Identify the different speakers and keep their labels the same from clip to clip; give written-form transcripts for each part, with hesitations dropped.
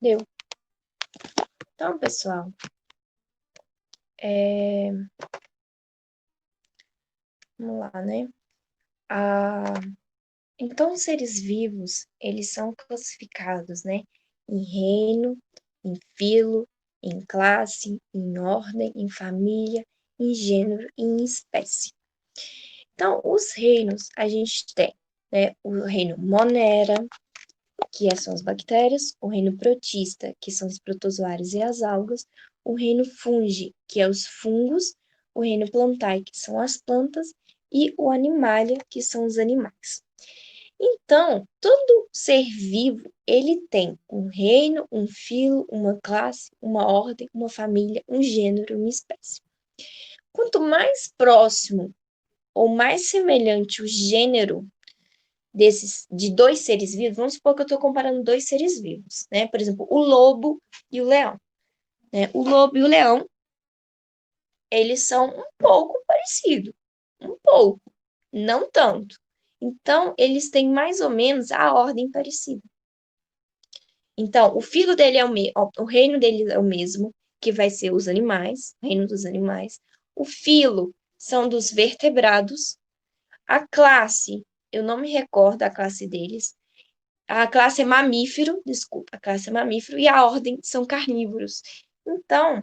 Speaker 1: Deu. Então, pessoal, vamos lá, né? Então, os seres vivos, eles são classificados, né? Em reino, em filo, em classe, em ordem, em família, em gênero e em espécie. Então, os reinos, a gente tem, né? O reino Monera, que são as bactérias, o reino protista, que são os protozoários e as algas, o reino fungi, que é os fungos, o reino plantae, que são as plantas, e o animalia, que são os animais. Então, todo ser vivo, ele tem um reino, um filo, uma classe, uma ordem, uma família, um gênero, uma espécie. Quanto mais próximo ou mais semelhante o gênero de dois seres vivos, vamos supor que eu estou comparando dois seres vivos, né? Por exemplo, o lobo e o leão. Né? O lobo e o leão, eles são um pouco parecidos, um pouco, não tanto. Então, eles têm mais ou menos a ordem parecida. Então, o filo dele é o reino dele é o mesmo, que vai ser os animais, o reino dos animais. O filo são dos vertebrados. A classe, eu não me recordo da classe deles. A classe é mamífero, desculpa, a classe é mamífero e a ordem são carnívoros. Então,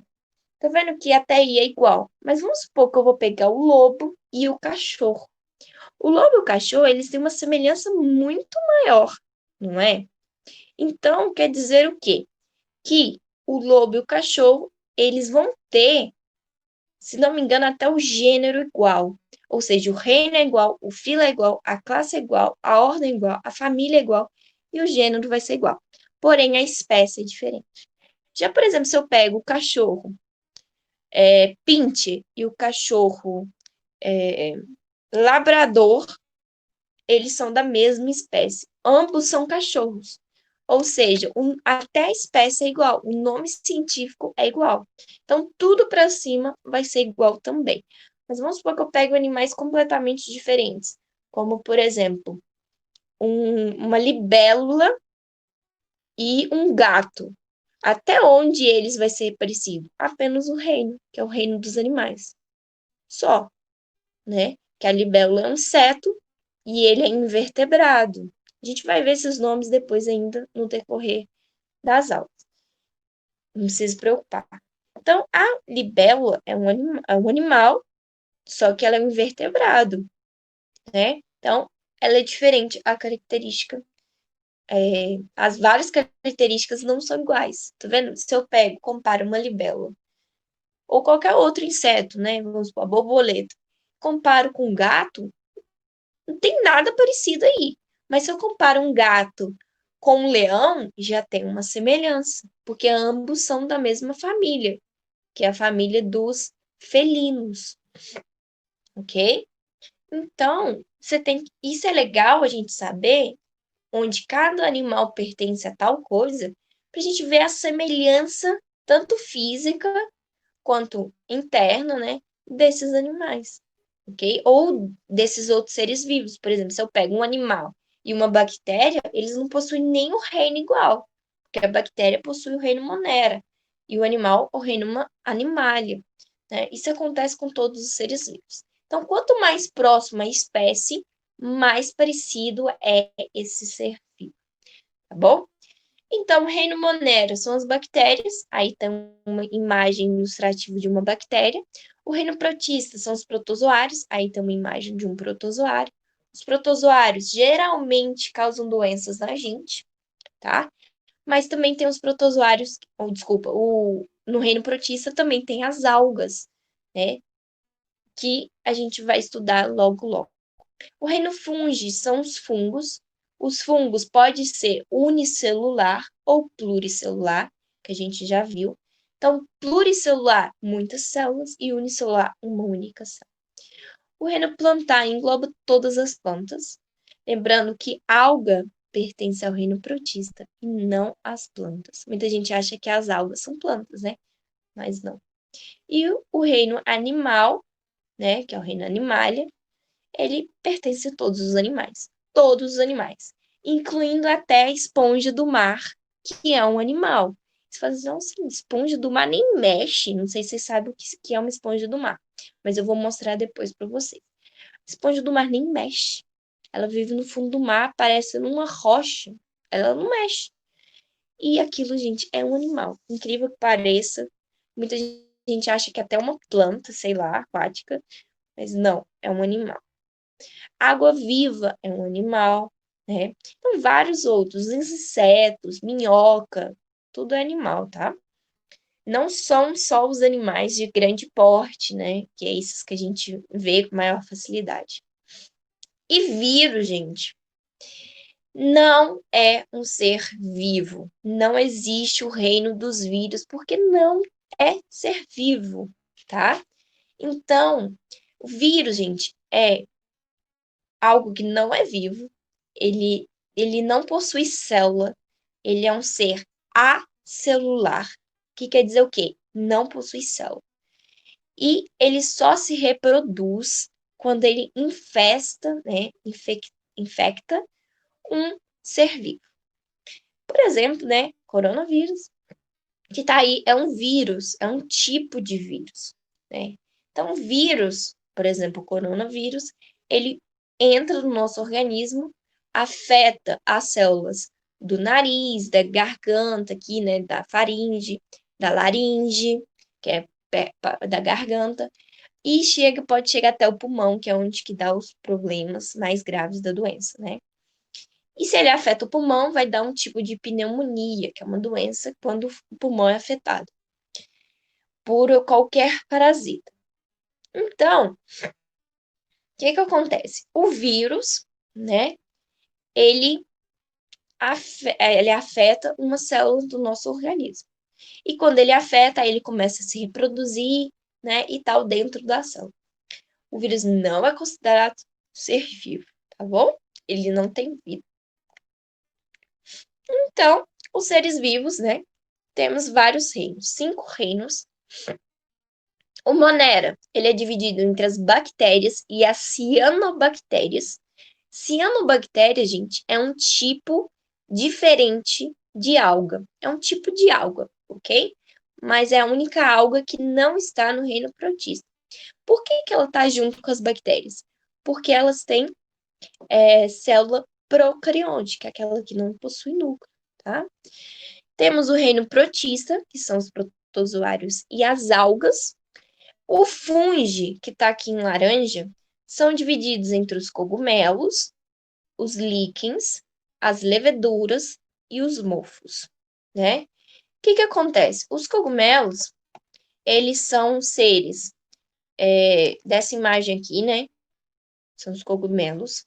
Speaker 1: tá vendo que até aí é igual. Mas vamos supor que eu vou pegar o lobo e o cachorro. O lobo e o cachorro, eles têm uma semelhança muito maior, não é? Então, quer dizer o quê? Que o lobo e o cachorro, eles vão ter, se não me engano, até o gênero igual. Ou seja, o reino é igual, o filo é igual, a classe é igual, a ordem é igual, a família é igual e o gênero vai ser igual. Porém, a espécie é diferente. Já, por exemplo, se eu pego o cachorro pinte e o cachorro é, labrador, eles são da mesma espécie. Ambos são cachorros. Ou seja, até a espécie é igual, o nome científico é igual. Então, tudo para cima vai ser igual também. Mas vamos supor que eu pego animais completamente diferentes, como, por exemplo, uma libélula e um gato. Até onde eles vai ser parecido? Apenas o reino, que é o reino dos animais. Só, né? Que a libélula é um inseto e ele é invertebrado. A gente vai ver esses nomes depois ainda no decorrer das aulas. Não precisa se preocupar. Então, a libélula é um animal, só que ela é um invertebrado, né? Então, ela é diferente. A característica, as várias características não são iguais. Tá vendo? Se eu pego, comparo uma libélula ou qualquer outro inseto, né? Vamos supor, a borboleta. Comparo com um gato, não tem nada parecido aí. Mas se eu comparo um gato com um leão, já tem uma semelhança, porque ambos são da mesma família, que é a família dos felinos, ok? Então, isso é legal a gente saber onde cada animal pertence a tal coisa, para a gente ver a semelhança, tanto física quanto interna, né, desses animais, ok? Ou desses outros seres vivos. Por exemplo, se eu pego um animal e uma bactéria, eles não possuem nem o reino igual, porque a bactéria possui o reino Monera e o animal o reino Animalia, né? Isso acontece com todos os seres vivos. Então, quanto mais próximo a espécie, mais parecido é esse ser vivo, tá bom? Então, o reino Monera são as bactérias, aí tem uma imagem ilustrativa de uma bactéria. O reino protista são os protozoários, aí tem uma imagem de um protozoário. Os protozoários geralmente causam doenças na gente, tá? Mas também tem os protozoários, ou desculpa, no reino protista também tem as algas, né? Que a gente vai estudar logo logo. O reino fungi são os fungos. Os fungos pode ser unicelular ou pluricelular, que a gente já viu. Então, pluricelular, muitas células, e unicelular, uma única célula. O reino plantar engloba todas as plantas. Lembrando que alga pertence ao reino protista e não às plantas. Muita gente acha que as algas são plantas, né? Mas não. E o reino animal, né, que é o reino animalia, ele pertence a todos os animais, incluindo até a esponja do mar, que é um animal. Você fala assim, nossa, esponja do mar nem mexe. Não sei se vocês sabem o que é uma esponja do mar, mas eu vou mostrar depois para vocês. Esponja do mar nem mexe. Ela vive no fundo do mar, parece numa rocha. Ela não mexe. E aquilo, gente, é um animal. Incrível que pareça. Muita gente acha que é até uma planta, sei lá, aquática, mas não, é um animal. Água-viva é um animal, né? Então, vários outros, insetos, minhoca, tudo é animal, tá? Não são só os animais de grande porte, né? Que é esses que a gente vê com maior facilidade. E vírus, gente, não é um ser vivo. Não existe o reino dos vírus, porque não é ser vivo, tá? Então, o vírus, gente, é algo que não é vivo, ele não possui célula, ele é um ser acelular, que quer dizer o quê? Não possui célula. E ele só se reproduz quando ele né, infecta um ser vivo. Por exemplo, né, coronavírus, que tá aí, é um vírus, é um tipo de vírus, né? Então, vírus, por exemplo, o coronavírus, ele entra no nosso organismo, afeta as células do nariz, da garganta aqui, né, da faringe, da laringe, que é da garganta, e pode chegar até o pulmão, que é onde que dá os problemas mais graves da doença, né? E se ele afeta o pulmão, vai dar um tipo de pneumonia, que é uma doença quando o pulmão é afetado por qualquer parasita. Então, o que acontece? O vírus, né, ele, ele afeta uma célula do nosso organismo. E quando ele afeta, ele começa a se reproduzir, né, e tal, dentro da célula. O vírus não é considerado ser vivo, tá bom? Ele não tem vida. Então, os seres vivos, né, temos vários reinos, 5 reinos. O Monera, ele é dividido entre as bactérias e as cianobactérias. Cianobactéria, gente, é um tipo diferente de alga. É um tipo de alga, ok? Mas é a única alga que não está no reino protista. Por que que ela está junto com as bactérias? Porque elas têm célula procariôtica, aquela que não possui núcleo, tá? Temos o reino protista, que são os protozoários e as algas. O fungo, que está aqui em laranja, são divididos entre os cogumelos, os líquens, as leveduras e os mofos, né? O que acontece? Os cogumelos, eles são seres, dessa imagem aqui, né? São os cogumelos.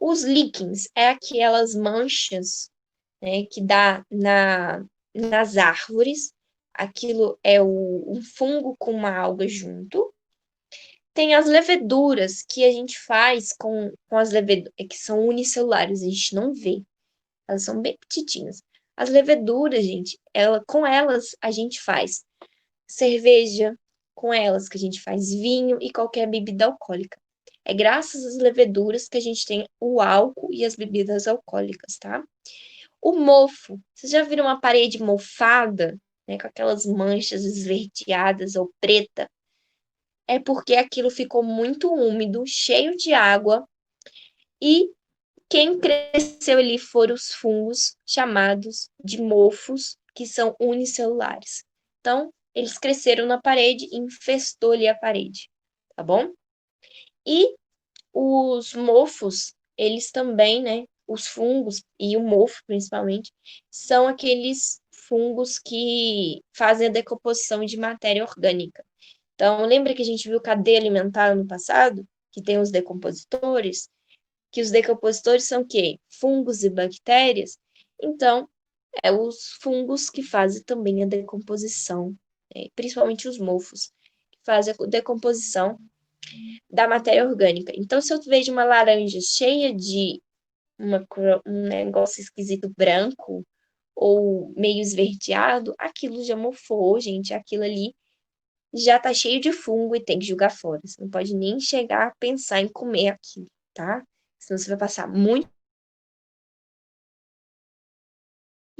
Speaker 1: Os líquens é aquelas manchas, né, que dá nas árvores. Aquilo é um fungo com uma alga junto. Tem as leveduras que a gente faz com as leveduras, que são unicelulares, a gente não vê. Elas são bem petitinhas. As leveduras, gente, com elas a gente faz cerveja, com elas que a gente faz vinho e qualquer bebida alcoólica. É graças às leveduras que a gente tem o álcool e as bebidas alcoólicas, tá? O mofo. Vocês já viram uma parede mofada, né, com aquelas manchas esverdeadas ou preta? É porque aquilo ficou muito úmido, cheio de água, e quem cresceu ali foram os fungos chamados de mofos, que são unicelulares. Então, eles cresceram na parede e infestou ali a parede, tá bom? E os mofos, eles também, né? Os fungos e o mofo, principalmente, são aqueles fungos que fazem a decomposição de matéria orgânica. Então, lembra que a gente viu cadeia alimentar no passado? Que tem os decompositores? Que os decompositores são o quê? Fungos e bactérias. Então, é os fungos que fazem também a decomposição, né? Principalmente os mofos, que fazem a decomposição da matéria orgânica. Então, se eu vejo uma laranja cheia de um negócio esquisito branco ou meio esverdeado, aquilo já mofou, gente. Aquilo ali já tá cheio de fungo e tem que jogar fora. Você não pode nem chegar a pensar em comer aquilo, tá? Senão você vai passar muito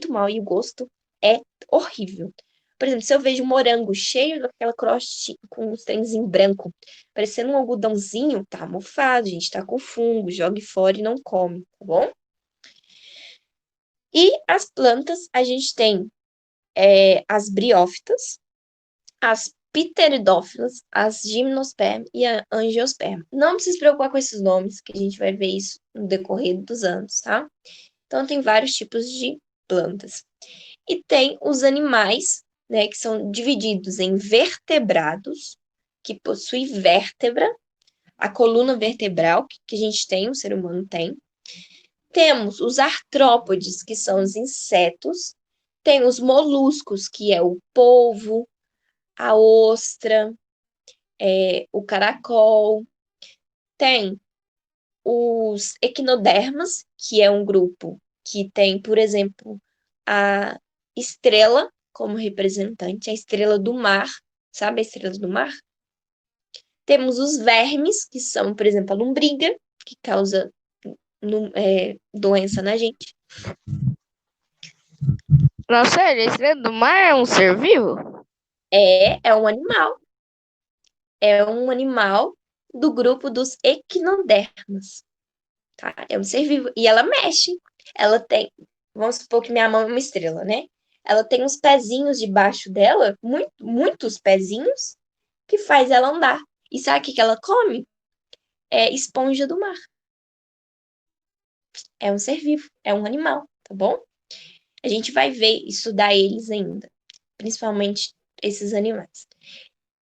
Speaker 1: mal e o gosto é horrível. Por exemplo, se eu vejo um morango cheio daquela crostinha com os trens em branco, parecendo um algodãozinho, tá mofado, gente, tá com fungo, jogue fora e não come, tá bom? E as plantas, a gente tem as briófitas, as pteridófilas, as gimnospermas e a angiosperma. Não precisa se preocupar com esses nomes, que a gente vai ver isso no decorrer dos anos, tá? Então, tem vários tipos de plantas. E tem os animais, né, que são divididos em vertebrados, que possuem vértebra, a coluna vertebral que a gente tem, o ser humano tem. Temos os artrópodes, que são os insetos. Tem os moluscos, que é o polvo, a ostra, o caracol. Tem os equinodermas, que é um grupo que tem, por exemplo, a estrela como representante, a estrela do mar, sabe a estrela do mar? Temos os vermes, que são, por exemplo, a lombriga, que causa doença na gente.
Speaker 2: Nossa, a estrela do mar é um ser vivo?
Speaker 1: É um animal. É um animal do grupo dos equinodermas, tá? É um ser vivo. E ela mexe. Ela tem, vamos supor que minha mão é uma estrela, né? Ela tem uns pezinhos debaixo dela, muitos pezinhos, que faz ela andar. E sabe o que ela come? É esponja do mar. É um ser vivo, é um animal, tá bom? A gente vai ver, estudar eles ainda, principalmente esses animais.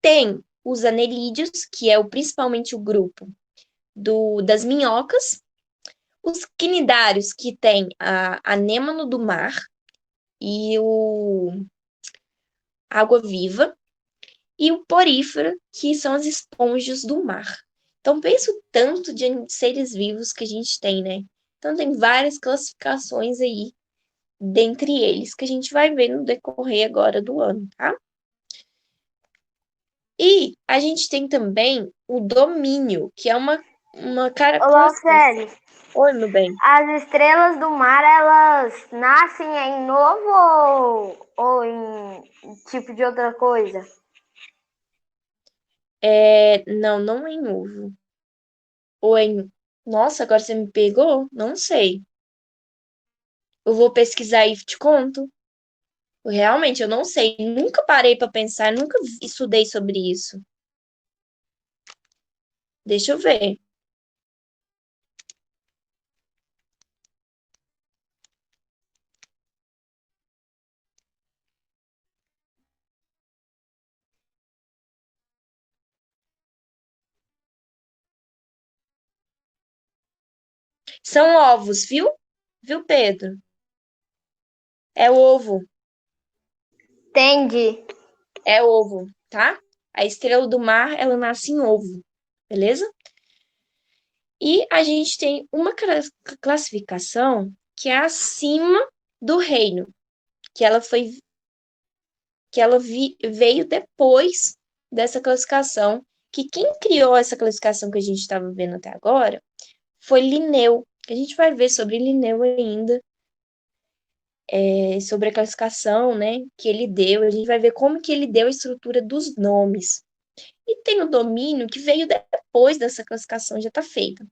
Speaker 1: Tem os anelídeos, que é principalmente o grupo das minhocas, os quinidários, que tem a anêmona do mar e o água-viva, e o porífera, que são as esponjas do mar. Então, pensa o tanto de seres vivos que a gente tem, né? Então, tem várias classificações aí, dentre eles, que a gente vai ver no decorrer agora do ano, tá? E a gente tem também o domínio, que é uma
Speaker 2: Olá,
Speaker 1: característica.
Speaker 2: sério.
Speaker 1: Oi, meu bem.
Speaker 2: As estrelas do mar, elas nascem em novo ou em tipo de outra coisa?
Speaker 1: Não, não em ovo. Ou em. Nossa, agora você me pegou? Não sei. Eu vou pesquisar e te conto. Realmente, eu não sei. Nunca parei para pensar, nunca estudei sobre isso. Deixa eu ver. São ovos, viu? Viu, Pedro? É ovo.
Speaker 2: Entendi.
Speaker 1: É ovo, tá? A estrela do mar, ela nasce em ovo, beleza? E a gente tem uma classificação que é acima do reino, que ela foi veio depois dessa classificação, que quem criou essa classificação que a gente estava vendo até agora foi Linneu. A gente vai ver sobre Linneu ainda, sobre a classificação, né, que ele deu. A gente vai ver como que ele deu a estrutura dos nomes. E tem o domínio que veio depois dessa classificação já está feita,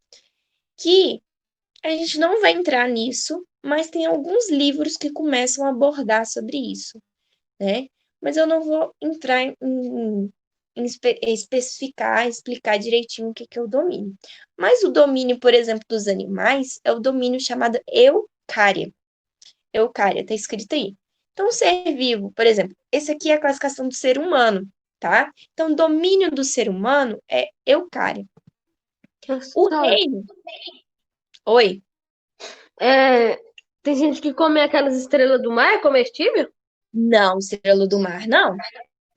Speaker 1: que a gente não vai entrar nisso, mas tem alguns livros que começam a abordar sobre isso, né? Mas eu não vou entrar em especificar, explicar direitinho o que é o domínio. Mas o domínio, por exemplo, dos animais é o domínio chamado eucária. Eucária, tá escrito aí. Então, ser vivo, por exemplo, esse aqui é a classificação do ser humano, tá? Então, o domínio do ser humano é eucária. O
Speaker 3: História.
Speaker 1: reino. Oi.
Speaker 3: Tem gente que come aquelas estrelas do mar, é comestível?
Speaker 1: Não, estrela do mar, não.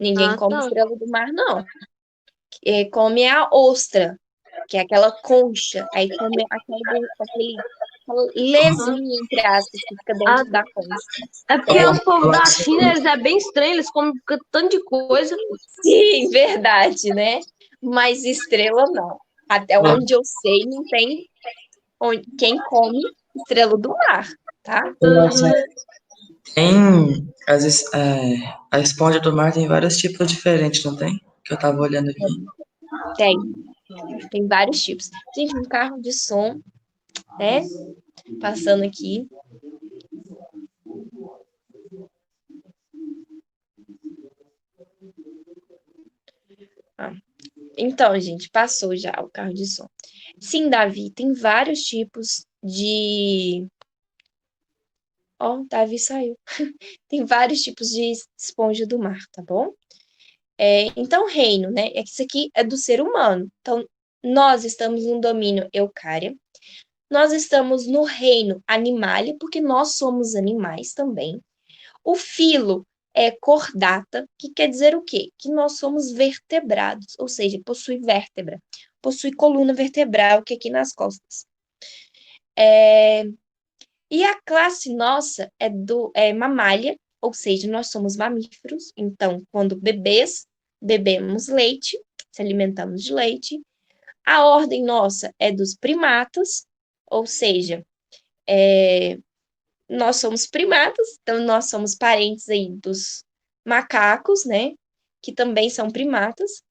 Speaker 1: Ninguém
Speaker 3: Ah,
Speaker 1: come
Speaker 3: tá.
Speaker 1: estrela do mar, não. Come a ostra, que é aquela concha. Aí come aquela lesinha, entre aspas, que fica
Speaker 3: Ah,
Speaker 1: dentro da concha.
Speaker 3: é porque os povos da China, eles é bem estranho, eles comem tanto de coisa.
Speaker 1: Sim, verdade, né? Mas estrela não. Até onde eu sei, não tem quem come estrela do mar, tá?
Speaker 3: Uhum.
Speaker 4: Tem, a esponja do mar tem vários tipos diferentes, não tem? Que eu tava olhando aqui.
Speaker 1: Tem vários tipos. Gente, um carro de som, né? Passando aqui. Ah, então, gente, passou já o carro de som. Sim, Davi, tem vários tipos de. Ó, Davi saiu. Tem vários tipos de esponja do mar, tá bom? Então, reino, né? Isso aqui é do ser humano. Então, nós estamos no domínio Eucária. Nós estamos no reino Animalia, porque nós somos animais também. O filo é Chordata, que quer dizer o quê? Que nós somos vertebrados, ou seja, possui vértebra, possui coluna vertebral, que é aqui nas costas. E a classe nossa é mamália, ou seja, nós somos mamíferos. Então, quando bebês, bebemos leite, se alimentamos de leite. A ordem nossa é dos primatas, ou seja, nós somos primatas, então nós somos parentes aí dos macacos, né? Que também são primatas.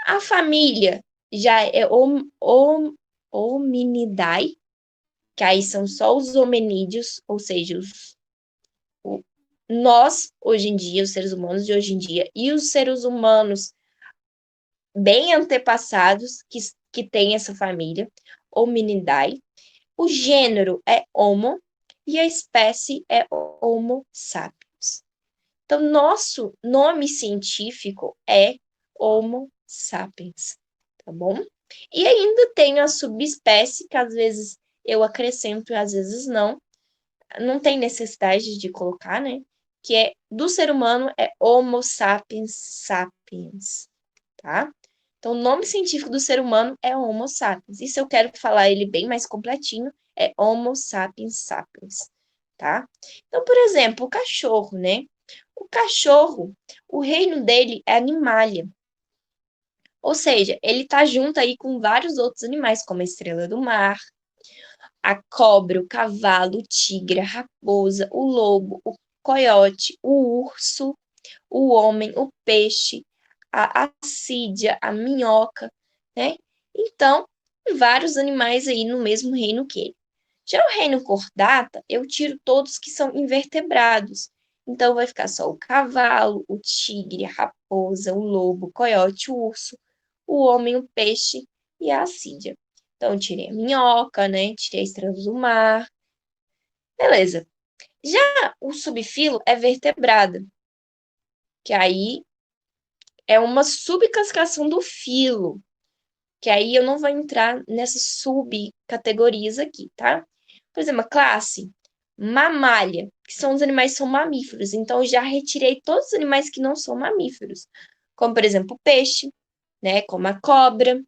Speaker 1: A família já é Hominidae, que aí são só os hominídeos, ou seja, nós, hoje em dia, os seres humanos de hoje em dia, e os seres humanos bem antepassados que têm essa família, Hominidae. O gênero é Homo e a espécie é Homo sapiens. Então, nosso nome científico é Homo sapiens, tá bom? E ainda tem a subespécie, que às vezes eu acrescento e às vezes não. Não tem necessidade de colocar, né? Que é do ser humano é Homo sapiens sapiens, tá? Então, o nome científico do ser humano é Homo sapiens. E se eu quero falar ele bem mais completinho, é Homo sapiens sapiens, tá? Então, por exemplo, o cachorro, né? O cachorro, o reino dele é Animalia. Ou seja, ele tá junto aí com vários outros animais, como a estrela do mar, a cobra, o cavalo, o tigre, a raposa, o lobo, o coiote, o urso, o homem, o peixe, a assídia, a minhoca, né? Então, vários animais aí no mesmo reino que ele. Já o reino cordata, eu tiro todos que são invertebrados. Então, vai ficar só o cavalo, o tigre, a raposa, o lobo, o coiote, o urso, o homem, o peixe e a assídia. Então, eu tirei a minhoca, né? Tirei a estrela do mar. Beleza. Já o subfilo é vertebrada, que aí é uma subclassificação do filo, que aí eu não vou entrar nessas subcategorias aqui, tá? Por exemplo, a classe mamália, que são os animais que são mamíferos. Então, eu já retirei todos os animais que não são mamíferos, como, por exemplo, o peixe, né? Como a cobra.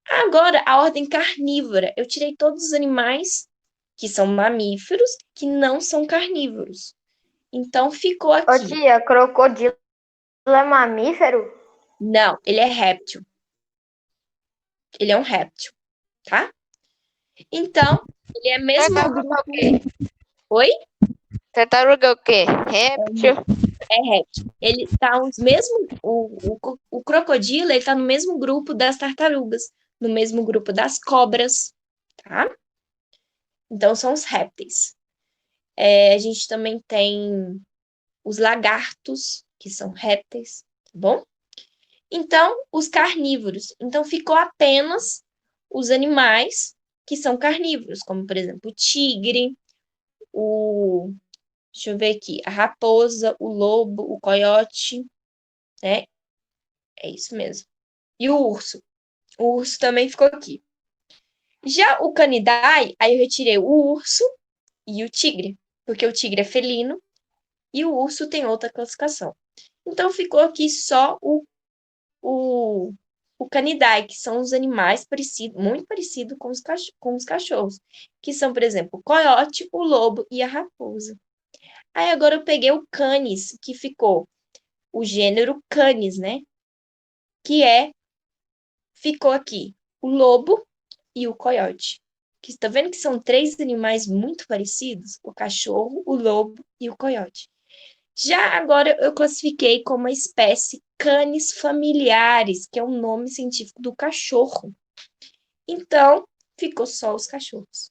Speaker 1: Agora, a ordem carnívora. Eu tirei todos os animais que são mamíferos, que não são carnívoros. Então, ficou
Speaker 2: Ô
Speaker 1: aqui.
Speaker 2: tia, crocodilo é mamífero?
Speaker 1: Não, ele é réptil. Ele é um réptil, tá? Então, ele é mesmo
Speaker 5: Tartaruga é o
Speaker 1: grupo.
Speaker 5: quê?
Speaker 1: Oi?
Speaker 5: Tartaruga é o quê? Réptil?
Speaker 1: É réptil. Ele tá os mesmo. O crocodilo, ele tá no mesmo grupo das tartarugas, no mesmo grupo das cobras, tá? Então, são os répteis. A gente também tem os lagartos, que são répteis, tá bom? Então, os carnívoros. Então, ficou apenas os animais que são carnívoros, como, por exemplo, o tigre, o. Deixa eu ver aqui. A raposa, o lobo, o coiote, né? É isso mesmo. E o urso. O urso também ficou aqui. Já o canidae, aí eu retirei o urso e o tigre, porque o tigre é felino e o urso tem outra classificação. Então ficou aqui só o, o canidae, que são os animais muito parecidos com os cachorros, que são, por exemplo, o coiote, o lobo e a raposa. Aí agora eu peguei o canis, que ficou o gênero canis, né? Ficou aqui o lobo e o coiote. Que está vendo que são 3 animais muito parecidos? O cachorro, o lobo e o coiote. Já agora eu classifiquei como a espécie Canis familiares, que é o nome científico do cachorro. Então, ficou só os cachorros.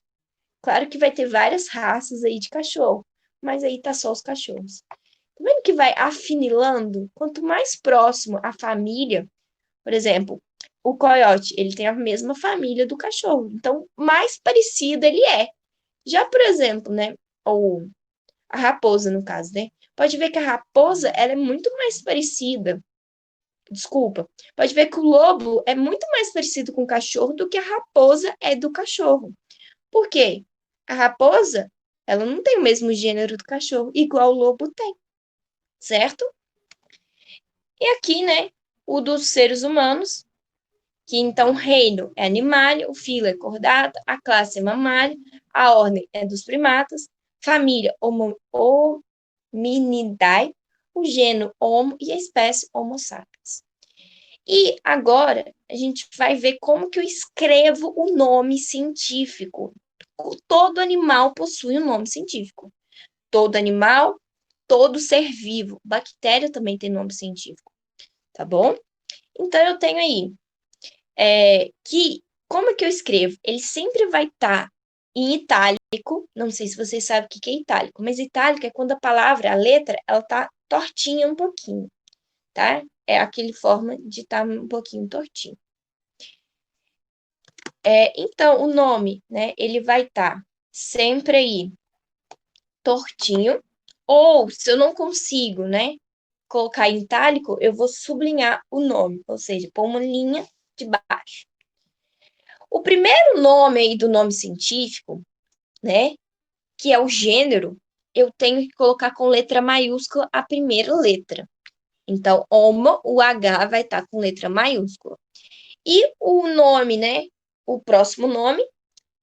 Speaker 1: Claro que vai ter várias raças aí de cachorro, mas aí tá só os cachorros. Tá vendo que vai afinilando? Quanto mais próximo a família, por exemplo, o coiote, ele tem a mesma família do cachorro, então mais parecido ele é. Já, por exemplo, né, ou a raposa no caso, né? Pode ver que a raposa, ela é muito mais parecida. Desculpa. Pode ver que o lobo é muito mais parecido com o cachorro do que a raposa é do cachorro. Por quê? A raposa, ela não tem o mesmo gênero do cachorro, igual o lobo tem, certo? E aqui, né, o dos seres humanos, que então o reino é animália, o filo é cordata, a classe é mamália, a ordem é dos primatas, família Hominidae, o gênero Homo e a espécie Homo sapiens. E agora a gente vai ver como que eu escrevo o nome científico. Todo animal possui um nome científico. Todo animal, todo ser vivo. Bactéria também tem nome científico, tá bom? Então eu tenho aí que como que eu escrevo? Ele sempre vai estar em itálico. Não sei se vocês sabem o que é itálico, mas itálico é quando a palavra, a letra, ela tá tortinha um pouquinho, tá? É aquele forma de estar um pouquinho tortinho. Então, o nome, né? Ele vai estar sempre aí tortinho. Ou, se eu não consigo, né? Colocar em itálico, eu vou sublinhar o nome, ou seja, pôr uma linha de baixo. O primeiro nome aí do nome científico, né? Que é o gênero, eu tenho que colocar com letra maiúscula a primeira letra. Então, Homo, o H vai estar com letra maiúscula. E o nome, né? O próximo nome,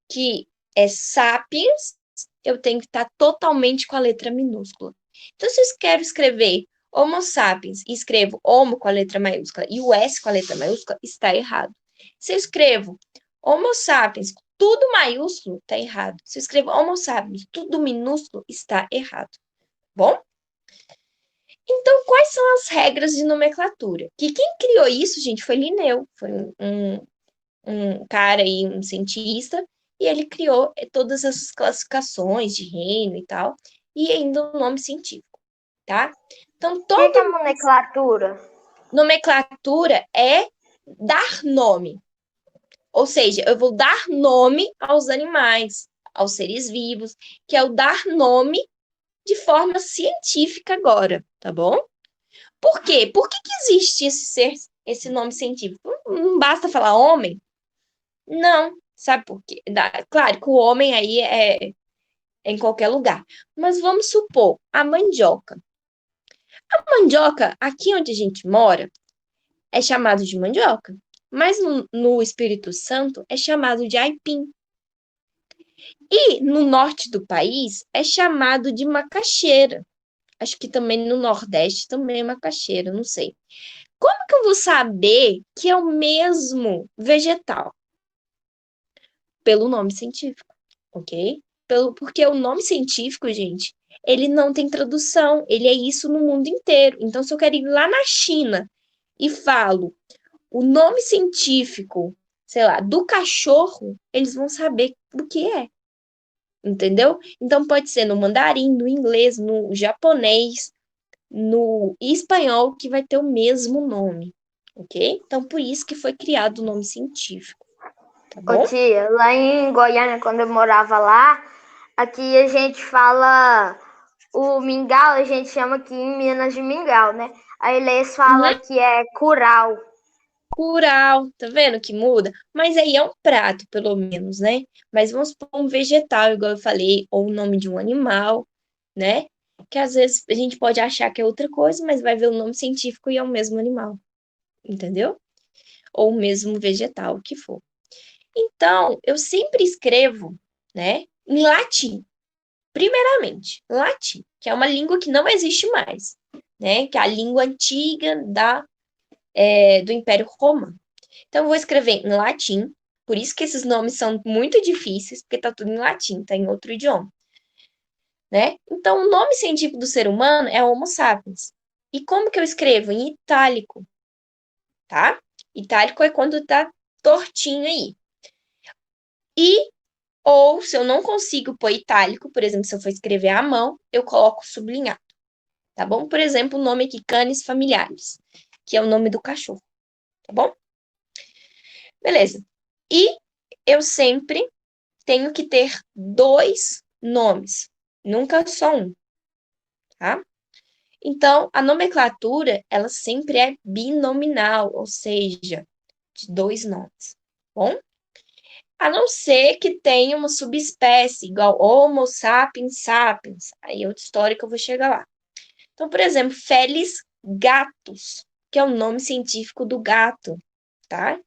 Speaker 1: que é Sapiens, eu tenho que estar totalmente com a letra minúscula. Então, se eu quero escrever Homo sapiens e escrevo Homo com a letra maiúscula e o S com a letra maiúscula, está errado. Se eu escrevo Homo sapiens, tudo maiúsculo, está errado. Se eu escrevo Homo sapiens, tudo minúsculo, está errado. Bom? Então, quais são as regras de nomenclatura? Que quem criou isso, gente, foi Linneu. Foi um cara aí, um cientista, e ele criou todas essas classificações de reino e tal, e ainda o nome científico, tá? Então,
Speaker 2: O que é nomenclatura?
Speaker 1: nomenclatura é dar nome. Ou seja, eu vou dar nome aos animais, aos seres vivos, que é o dar nome de forma científica agora, tá bom? Por quê? Por que existe esse nome científico? Não basta falar homem? Não, sabe por quê? Claro que o homem aí é em qualquer lugar. Mas vamos supor, a mandioca. A mandioca, aqui onde a gente mora, é chamado de mandioca. Mas no Espírito Santo é chamado de aipim. E no norte do país é chamado de macaxeira. Acho que também no Nordeste também é macaxeira, não sei. Como que eu vou saber que é o mesmo vegetal? Pelo nome científico, ok? Porque o nome científico, gente, ele não tem tradução, ele é isso no mundo inteiro. Então, se eu quero ir lá na China e falo o nome científico, sei lá, do cachorro, eles vão saber o que é, entendeu? Então, pode ser no mandarim, no inglês, no japonês, no espanhol, que vai ter o mesmo nome, ok? Então, por isso que foi criado o nome científico, tá
Speaker 2: Ô
Speaker 1: bom?
Speaker 2: tia, lá em Goiânia, quando eu morava lá, aqui a gente fala o mingau, a gente chama aqui em Minas de mingau, né? Aí eles falam que é curau.
Speaker 1: Curau, tá vendo que muda? Mas aí é um prato, pelo menos, né? Mas vamos supor um vegetal, igual eu falei, ou o nome de um animal, né? Que às vezes a gente pode achar que é outra coisa, mas vai ver o nome científico e é o mesmo animal, entendeu? Ou o mesmo vegetal, o que for. Então, eu sempre escrevo, né, em latim, primeiramente, latim, que é uma língua que não existe mais, né? Que é a língua antiga do Império Romano. Então, eu vou escrever em latim, Por isso que esses nomes são muito difíceis, porque tá tudo em latim, tá em outro idioma, né? Então, o nome científico do ser humano é Homo sapiens. E como que eu escrevo? Em itálico, tá? Itálico é quando tá tortinho aí. Ou, se eu não consigo pôr itálico, por exemplo, se eu for escrever à mão, eu coloco sublinhado, tá bom? Por exemplo, o nome aqui, Canis familiaris, que é o nome do cachorro, tá bom? Beleza. E eu sempre tenho que ter 2 nomes, nunca só um, tá? Então, a nomenclatura, ela sempre é binominal, ou seja, de 2 nomes, tá bom? A não ser que tenha uma subespécie, igual Homo sapiens sapiens. Aí é outra história que eu vou chegar lá. Então, por exemplo, Felis gatus, que é o nome científico do gato, tá?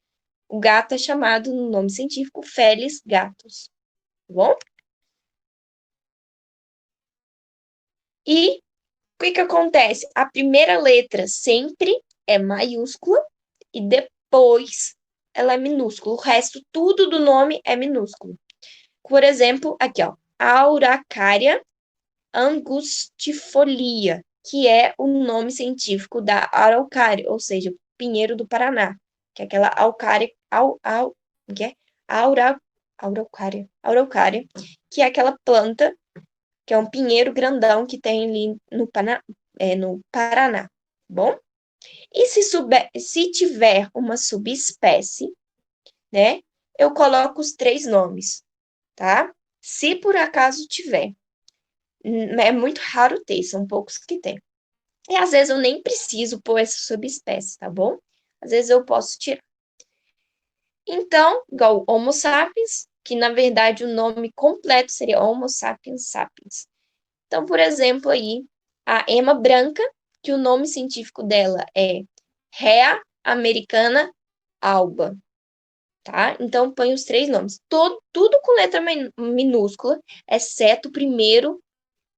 Speaker 1: O gato é chamado no nome científico Felis gatus, tá bom? E o que acontece? A primeira letra sempre é maiúscula e depois ela é minúscula. O resto, tudo do nome é minúsculo. Por exemplo, aqui, ó, Araucaria angustifolia, que é o nome científico da araucária, ou seja, pinheiro do Paraná, que é aquela que é? Aura, araucária, que é aquela planta, que é um pinheiro grandão que tem ali no Paraná, tá bom? E se tiver uma subespécie, né, eu coloco os 3 nomes, tá? Se por acaso tiver. É muito raro ter, são poucos que tem. E às vezes eu nem preciso pôr essa subespécie, tá bom? Às vezes eu posso tirar. Então, igual Homo sapiens, que na verdade o nome completo seria Homo sapiens sapiens. Então, por exemplo, aí, a ema branca, que o nome científico dela é Rea americana alba, tá? Então, põe os 3 nomes. Tudo com letra minúscula, exceto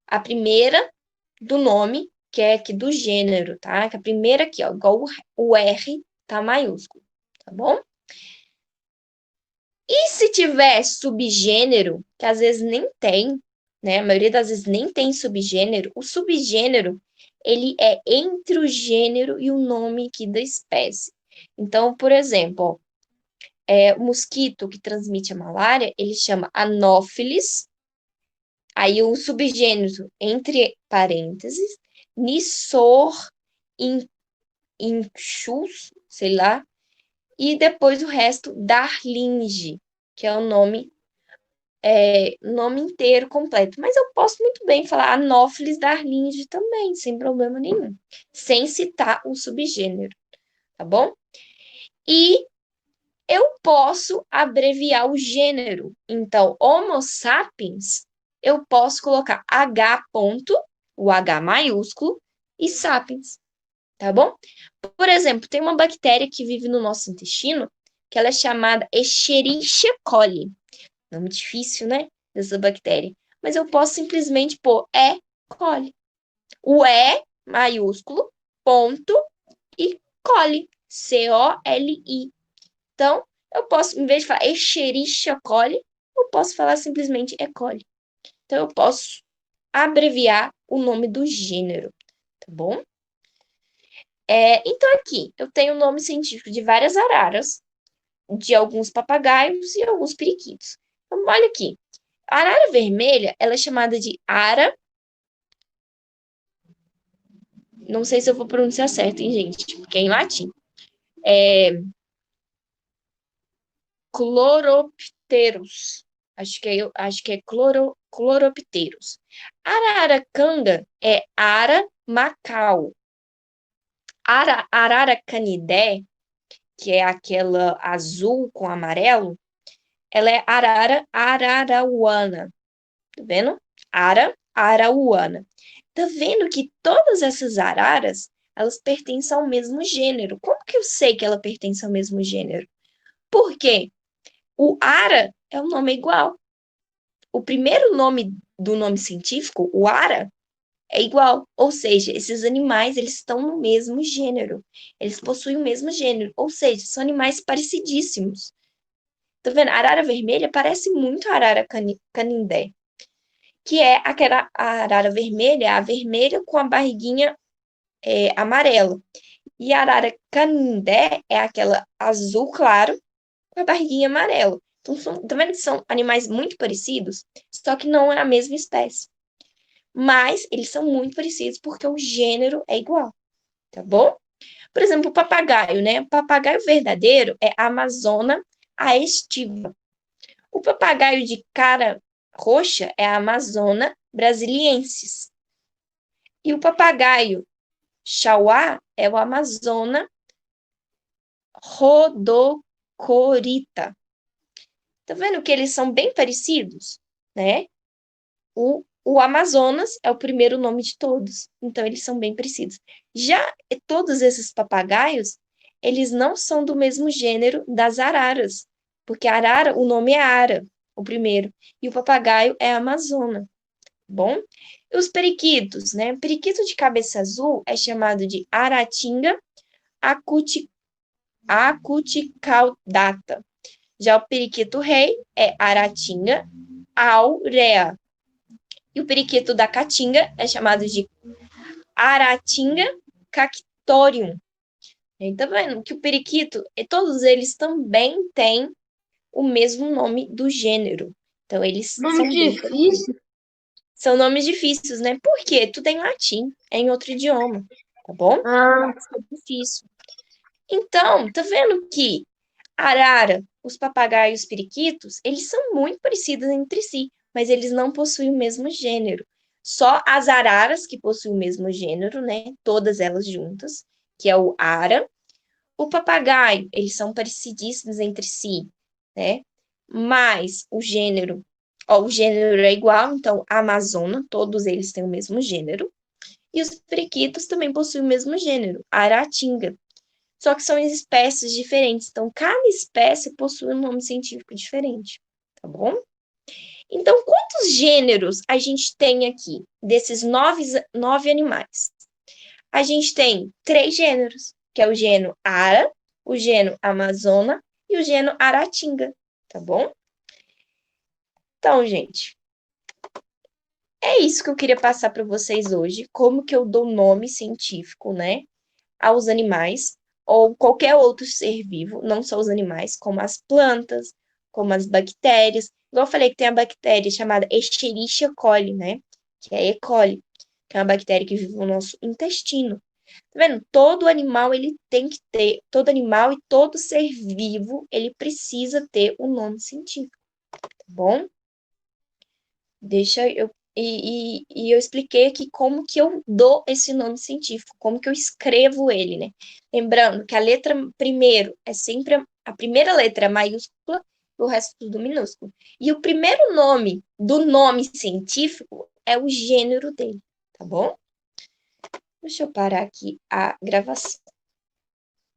Speaker 1: a primeira do nome, que é aqui do gênero, tá? Que a primeira aqui, ó, igual o R tá maiúsculo, tá bom? E se tiver subgênero, que às vezes nem tem, né? A maioria das vezes nem tem subgênero, o subgênero, ele é entre o gênero e o nome aqui da espécie. Então, por exemplo, ó, o mosquito que transmite a malária, ele chama Anopheles, aí o subgênero, entre parênteses, Nissor Inchus, sei lá, e depois o resto, Darlinge, que é o nome inteiro completo. Mas eu posso muito bem falar Anopheles darlinge também, sem problema nenhum, sem citar o subgênero, tá bom? E eu posso abreviar o gênero. Então, Homo sapiens, eu posso colocar H ponto, o H maiúsculo, e sapiens, tá bom? Por exemplo, tem uma bactéria que vive no nosso intestino, que ela é chamada Escherichia coli. Nome difícil, né? Dessa bactéria. Mas eu posso simplesmente pôr E. coli. O E maiúsculo, ponto, e coli. C-O-L-I. Então, eu posso, em vez de falar Escherichia coli, eu posso falar simplesmente E. coli. Então, eu posso abreviar o nome do gênero, tá bom? Então, aqui, eu tenho o nome científico de várias araras, de alguns papagaios e alguns periquitos. Então, olha aqui. A arara vermelha, ela é chamada de ara. Não sei se eu vou pronunciar certo, hein, gente? Porque é em latim. Chloropteros. Acho que é chloropteros. Araracanga é ara macau. Arara canidé, que é aquela azul com amarelo, ela é arara ararauana. Tá vendo? Arauana. Tá vendo que todas essas araras, elas pertencem ao mesmo gênero. Como que eu sei que ela pertence ao mesmo gênero? Por quê? O ara é um nome igual. O primeiro nome do nome científico, o ara, é igual. Ou seja, esses animais, eles estão no mesmo gênero. Eles possuem o mesmo gênero. Ou seja, são animais parecidíssimos. Tá vendo? A arara vermelha parece muito a arara canindé, que é aquela a arara vermelha, a vermelha com a barriguinha amarela. E a arara canindé é aquela azul claro com a barriguinha amarela. Então, tá vendo que são animais muito parecidos, só que não é a mesma espécie. Mas eles são muito parecidos porque o gênero é igual, tá bom? Por exemplo, o papagaio, né? O papagaio verdadeiro é Amazona aestiva. O papagaio de cara roxa é a Amazona brasiliensis. E o papagaio chauá é o Amazona rhodocorita. Tá vendo que eles são bem parecidos, né? O Amazonas é o primeiro nome de todos, então eles são bem parecidos. Já todos esses papagaios, eles não são do mesmo gênero das araras, porque a arara, o nome é ara, o primeiro, e o papagaio é Amazona, tá bom? E os periquitos, né? Periquito de cabeça azul é chamado de Aratinga acuticaudata. Já o periquito rei é Aratinga aurea. E o periquito da caatinga é chamado de Aratinga cactorium. Tá vendo que o periquito, todos eles também têm o mesmo nome do gênero. Então, eles
Speaker 3: Nome
Speaker 1: são bem
Speaker 3: difícil.
Speaker 1: São nomes difíceis, né? Por quê? Tudo é em latim, é em outro idioma, tá bom?
Speaker 3: Ah,
Speaker 1: É difícil. Então, tá vendo que a arara, os papagaios e os periquitos, eles são muito parecidos entre si, mas eles não possuem o mesmo gênero. Só as araras que possuem o mesmo gênero, né? Todas elas juntas, que é o ara. O papagaio, eles são parecidíssimos entre si, né? Mas o gênero é igual, então a amazona, todos eles têm o mesmo gênero. E os periquitos também possuem o mesmo gênero, a aratinga. Só que são espécies diferentes, então cada espécie possui um nome científico diferente, tá bom? Então, quantos gêneros a gente tem aqui desses nove animais? A gente tem 3 gêneros, que é o gênero Ara, o gênero Amazona e o gênero Aratinga, tá bom? Então, gente, é isso que eu queria passar para vocês hoje, como que eu dou nome científico, né, aos animais ou qualquer outro ser vivo, não só os animais, como as plantas, como as bactérias. Igual eu falei que tem a bactéria chamada Escherichia coli, né, que é E. coli, que é uma bactéria que vive no nosso intestino. Tá vendo? Todo animal ele tem que ter, todo animal e todo ser vivo, ele precisa ter um nome científico, tá bom? Deixa eu e eu expliquei aqui como que eu dou esse nome científico, como que eu escrevo ele, né? Lembrando que a letra primeiro é sempre a primeira letra é maiúscula e o resto tudo minúsculo. E o primeiro nome do nome científico é o gênero dele, tá bom? Deixa eu parar aqui a gravação.